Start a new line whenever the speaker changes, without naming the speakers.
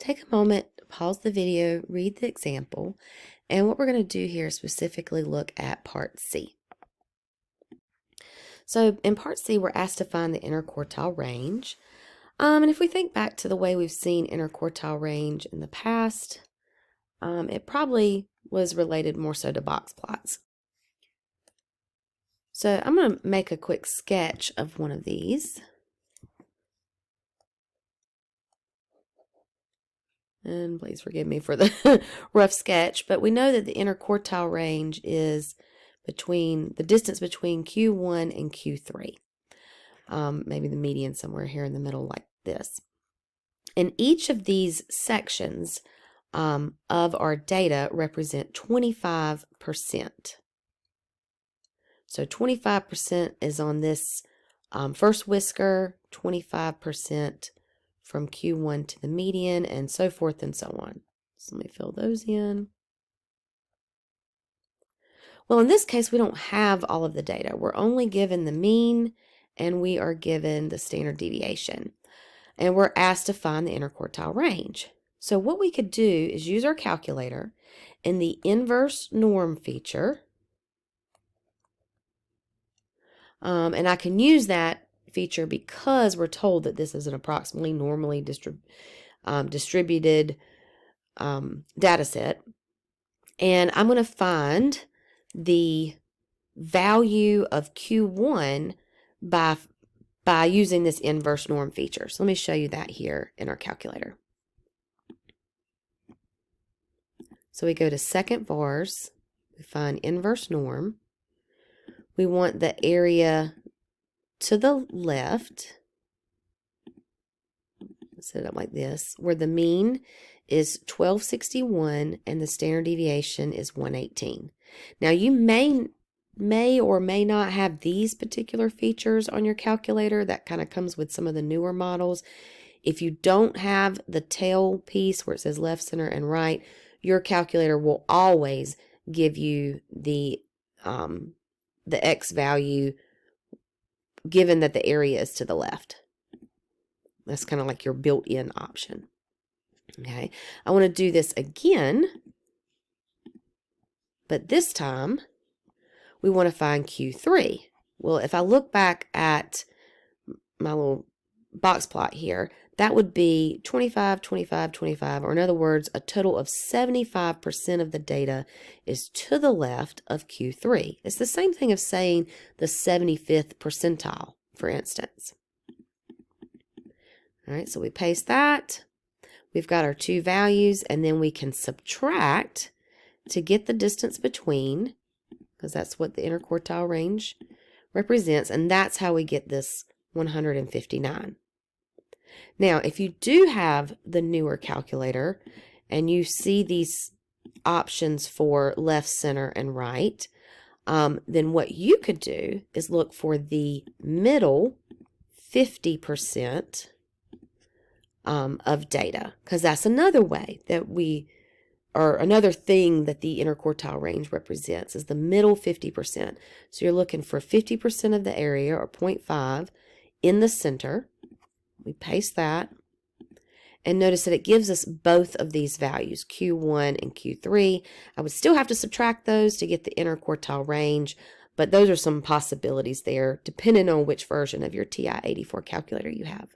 take a moment, pause the video, read the example, and what we're going to do here is specifically look at Part C. So in Part C, we're asked to find the interquartile range. And if we think back to the way we've seen interquartile range in the past, it probably was related more so to box plots. So I'm going to make a quick sketch of one of these. And please forgive me for the rough sketch, but we know that the interquartile range is between the distance between Q1 and Q3. Maybe the median somewhere here in the middle like this. And each of these sections of our data represent 25%. So 25% is on this first whisker, 25% from Q1 to the median, and so forth and so on. So let me fill those in. Well, in this case, we don't have all of the data. We're only given the mean, and we are given the standard deviation. And we're asked to find the interquartile range. So what we could do is use our calculator in the inverse norm feature. And I can use that feature because we're told that this is an approximately normally distributed data set. And I'm going to find the value of Q1 by using this inverse norm feature. So let me show you that here in our calculator. So we go to second vars, we find inverse norm. We want the area to the left, set it up like this, where the mean is 1261 and the standard deviation is 118. Now you may or may not have these particular features on your calculator. That kind of comes with some of the newer models. If you don't have the tail piece where it says left, center, and right, your calculator will always give you the X value given that the area is to the left. That's kind of like your built-in option. Okay, I want to do this again, but this time we want to find Q3. Well, if I look back at my little box plot here, that would be 25, 25, 25, or in other words, a total of 75% of the data is to the left of Q3. It's the same thing of saying the 75th percentile, for instance. All right, so we paste that. We've got our two values, and then we can subtract to get the distance between, because that's what the interquartile range represents, and that's how we get this 159. Now, if you do have the newer calculator and you see these options for left, center, and right, then what you could do is look for the middle 50% of data, because that's another way that or another thing that the interquartile range represents is the middle 50%. So you're looking for 50% of the area, or 0.5, in the center. We paste that, and notice that it gives us both of these values, Q1 and Q3. I would still have to subtract those to get the interquartile range, but those are some possibilities there, depending on which version of your TI-84 calculator you have.